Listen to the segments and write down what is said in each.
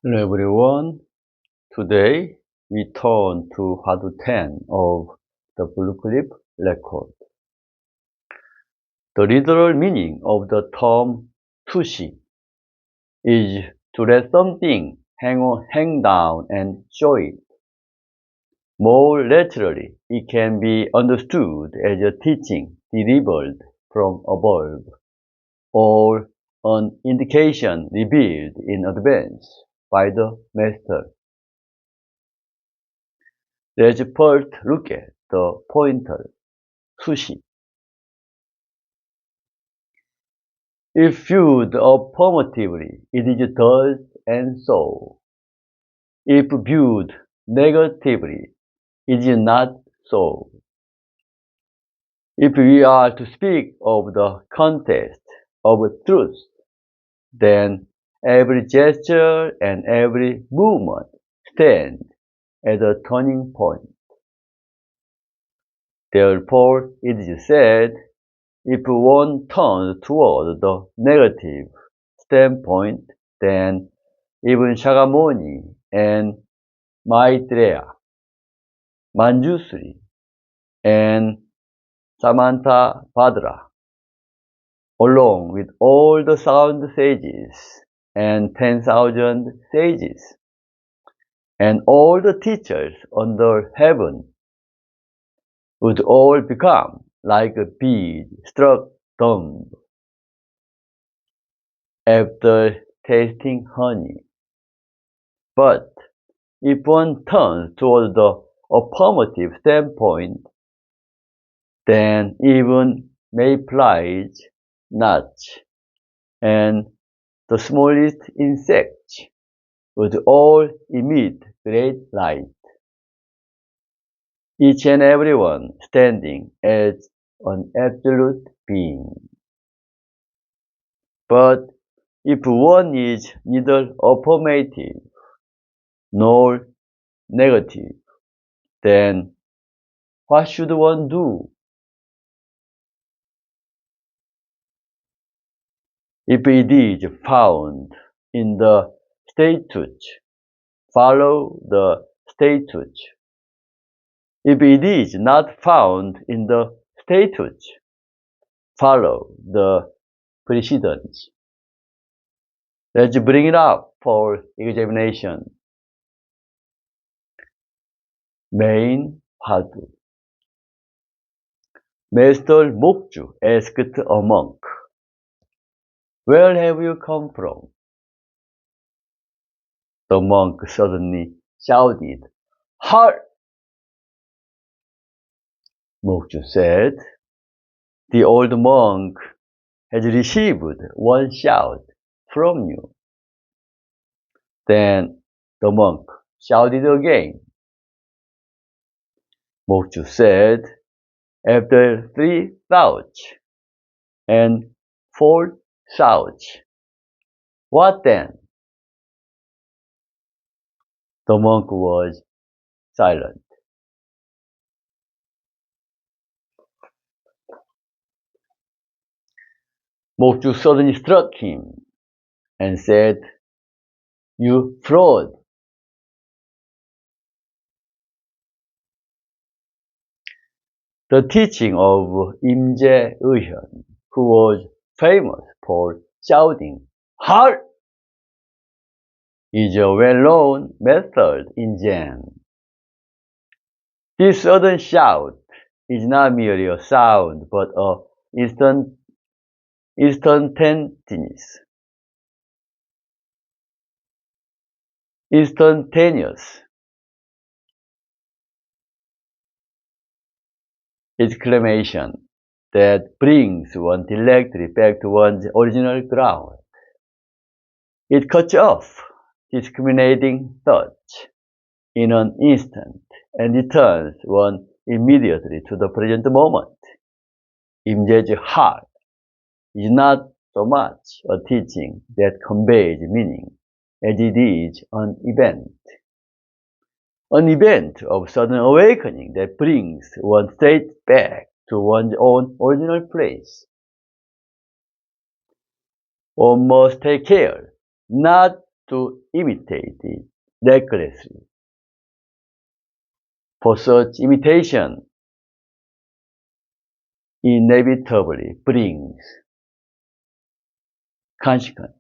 Hello everyone, today we turn to Hwadu 10 of the Blue Clip record. The literal meaning of the term Susi is to let something hang down and show it. More literally, it can be understood as a teaching delivered from above, or an indication revealed in advance by the master. Let's first look at the pointer, Susi. If viewed affirmatively, it is thus and so. If viewed negatively, it is not so. If we are to speak of the contest of truth, then every gesture and every movement stand at a turning point. Therefore, it is said, if one turns toward the negative standpoint, then even Śākyamuni and Maitreya, Mañjuśrī and Samantabhadra, along with all the sound sages and 10,000 sages, and all the teachers under heaven, would all become like a bee struck dumb after tasting honey. But if one turns toward the affirmative standpoint, then even mayflies, gnats, and the smallest insects would all emit great light, each and every one standing as an absolute being. But if one is neither affirmative nor negative, then what should one do? If it is found in the statutes, follow the statutes. If it is not found in the statutes, follow the precedents. Let's bring it up for examination. Main Hwadu. Master Mañjuśrī asked a monk, "Where have you come from?" The monk suddenly shouted, "Halt!" Mañjuśrī said, "The old monk has received one shout from you." Then the monk shouted again. Mañjuśrī said, "After 3 shouts and 4 shouts, what then?" The monk was silent. Mañjuśrī suddenly struck him and said, "You fraud." The teaching of 임제의현, who was famous for shouting, "Halt!" is a well-known method in Zen. This sudden shout is not merely a sound, but instantaneous exclamation that brings one directly back to one's original ground. It cuts off discriminating thoughts in an instant and returns one immediately to the present moment. 임제's heart is not so much a teaching that conveys meaning as it is an event of sudden awakening that brings one straight back to one's own original place. One must take care not to imitate it recklessly. For such imitation inevitably brings consequence.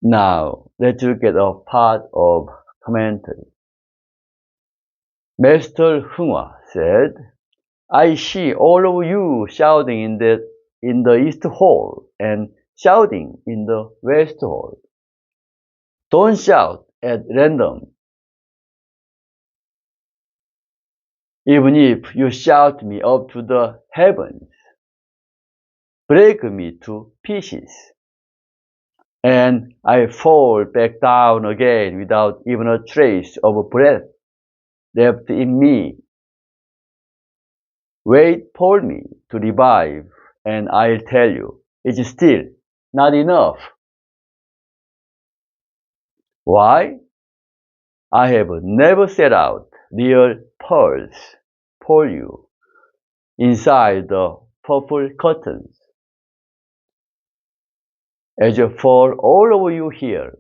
Now, let's look at a part of commentary. Master Hwadu said, I see all of you shouting in the East Hall and shouting in the West Hall. Don't shout at random. Even if you shout me up to the heavens, break me to pieces, and I fall back down again without even a trace of breath left in me. Wait for me to revive, and I'll tell you, it's still not enough. Why? I have never set out real pearls for you inside the purple curtains. As for all of you here,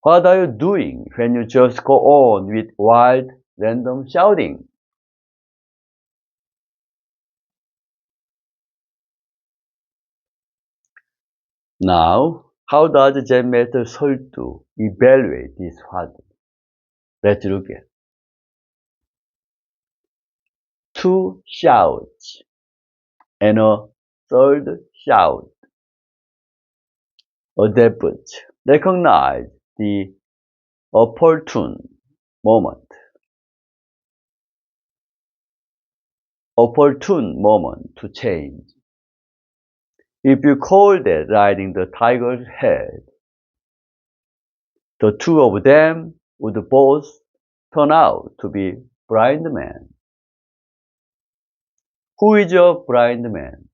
what are you doing when you just go on with wild, random shouting? Now, how does Zen Master Hwadu evaluate this Hwadu? Let's look at. 2 shouts and a third shout. Adepts recognize the opportune moment to change. If you call that riding the tiger's head, the two of them would both turn out to be blind men. Who is a blind man?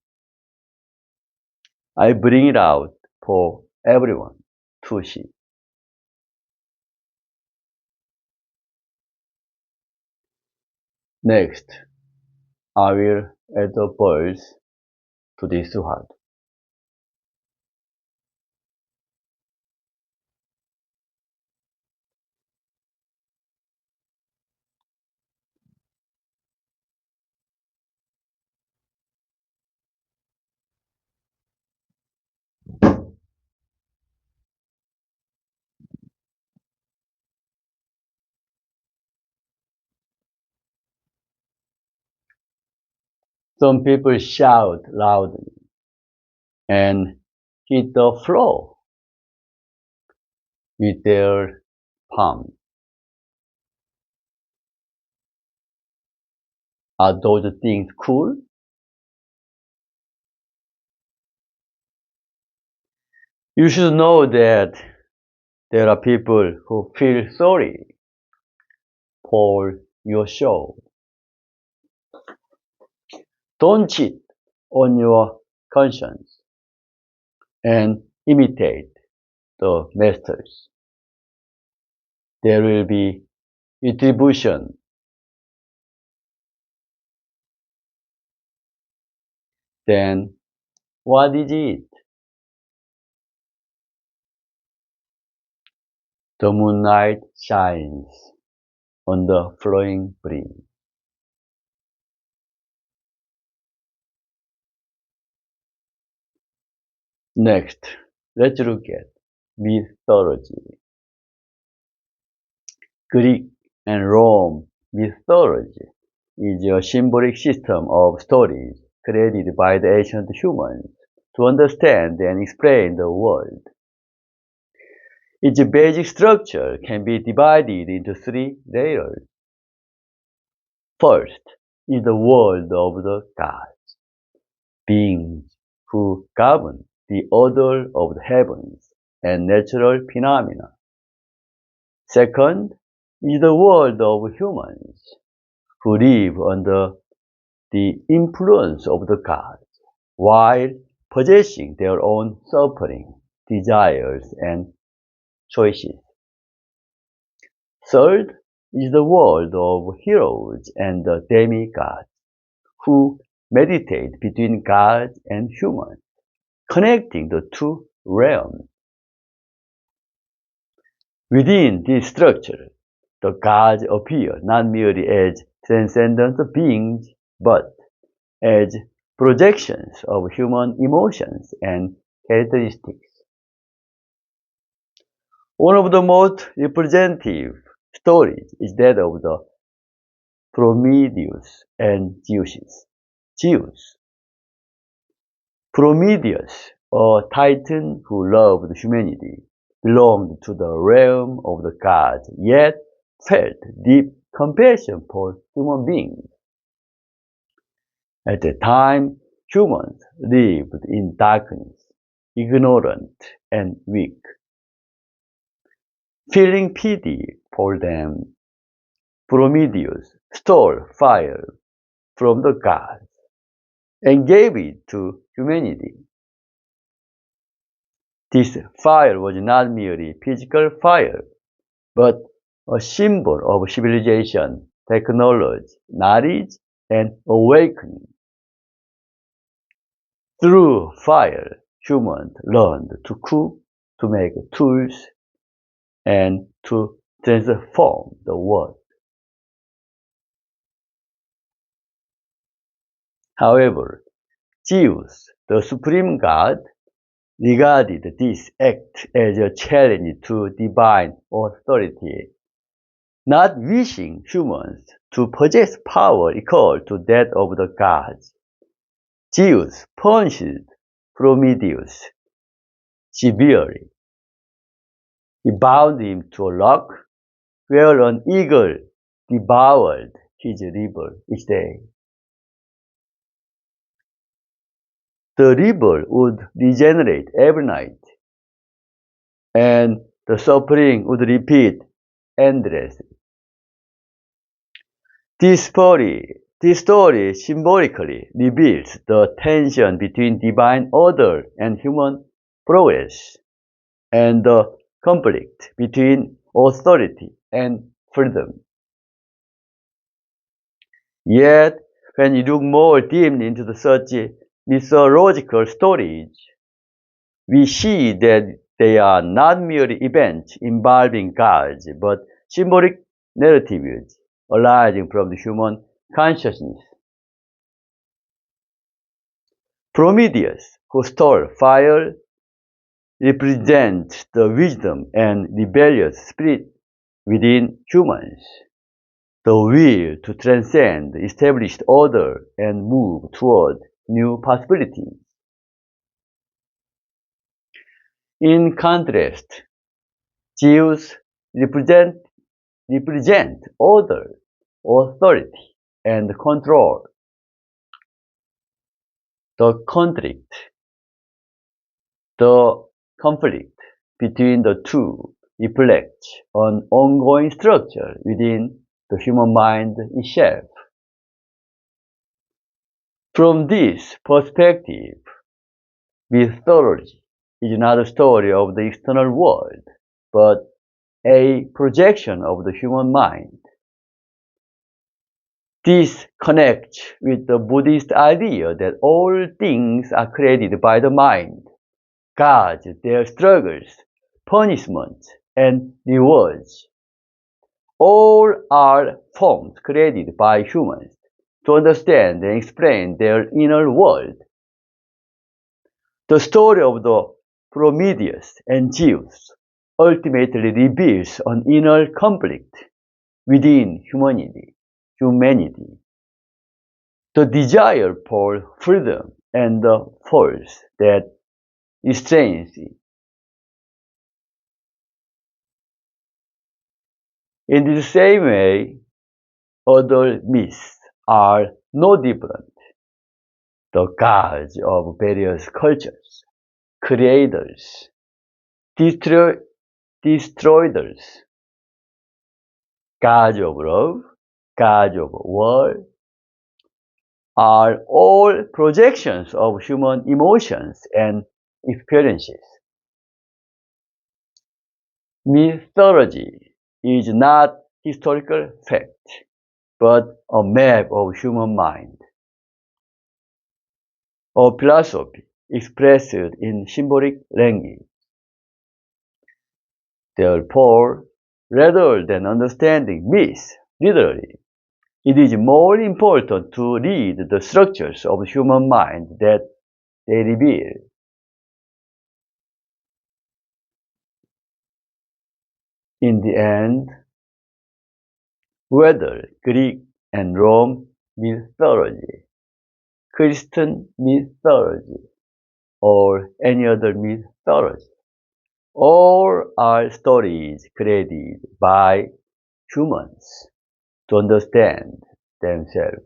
I bring it out for everyone to see. Next, I will add a verse to this Hwadu. Some people shout loudly and hit the floor with their palms. Are those things cool? You should know that there are people who feel sorry for your show. Don't cheat on your conscience and imitate the masters. There will be retribution. Then what is it? The moonlight shines on the flowing breeze. Next, let's look at mythology. Greek and Rome mythology is a symbolic system of stories created by the ancient humans to understand and explain the world. Its basic structure can be divided into 3 layers. First is the world of the gods, beings who govern the order of the heavens and natural phenomena. Second is the world of humans, who live under the influence of the gods, while possessing their own suffering, desires, and choices. Third is the world of heroes and the demigods, who meditate between gods and humans, connecting the two realms. Within this structure, the gods appear not merely as transcendent beings, but as projections of human emotions and characteristics. One of the most representative stories is that of the Prometheus and Zeus. Prometheus, a titan who loved humanity, belonged to the realm of the gods, yet felt deep compassion for human beings. At the time, humans lived in darkness, ignorant and weak. Feeling pity for them, Prometheus stole fire from the gods and gave it to humanity. This fire was not merely physical fire, but a symbol of civilization, technology, knowledge, and awakening. Through fire, humans learned to cook, to make tools, and to transform the world. However, Zeus, the supreme god, regarded this act as a challenge to divine authority, not wishing humans to possess power equal to that of the gods. Zeus punished Prometheus severely. He bound him to a rock where an eagle devoured his liver each day. The liver would regenerate every night, and the suffering would repeat endlessly. This story symbolically reveals the tension between divine order and human progress, and the conflict between authority and freedom. Yet, when you look more deeply into such mythological stories, we see that they are not merely events involving gods, but symbolic narratives arising from the human consciousness. Prometheus, who stole fire, represents the wisdom and rebellious spirit within humans, the will to transcend established order and move toward new possibilities. In contrast, Zeus represents order, authority, and control. The conflict between the two reflects an ongoing structure within the human mind itself. From this perspective, mythology is not a story of the external world, but a projection of the human mind. This connects with the Buddhist idea that all things are created by the mind. Gods, their struggles, punishments, and rewards. All are forms created by humans to understand and explain their inner world. The story of the Prometheus and Zeus ultimately reveals an inner conflict within humanity. The desire for freedom and the force that restrains it. In the same way, other myths are no different. The gods of various cultures, creators, destroyers, gods of love, gods of war, are all projections of human emotions and experiences. Mythology is not historical fact, but a map of human mind. of philosophy expressed in symbolic language. Therefore, rather than understanding myths literally, it is more important to read the structures of human mind that they reveal. In the end, whether Greek and Rome mythology, Christian mythology, or any other mythology, all are stories created by humans to understand themselves.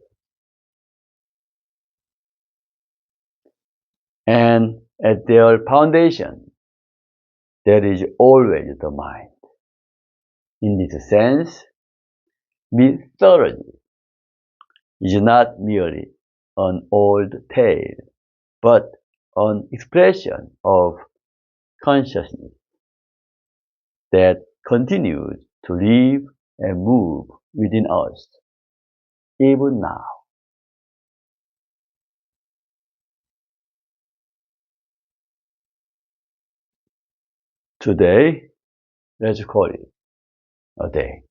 And at their foundation, there is always the mind. In this sense, mythology is not merely an old tale, but an expression of consciousness that continues to live and move within us, even now. Today, let's call it a day.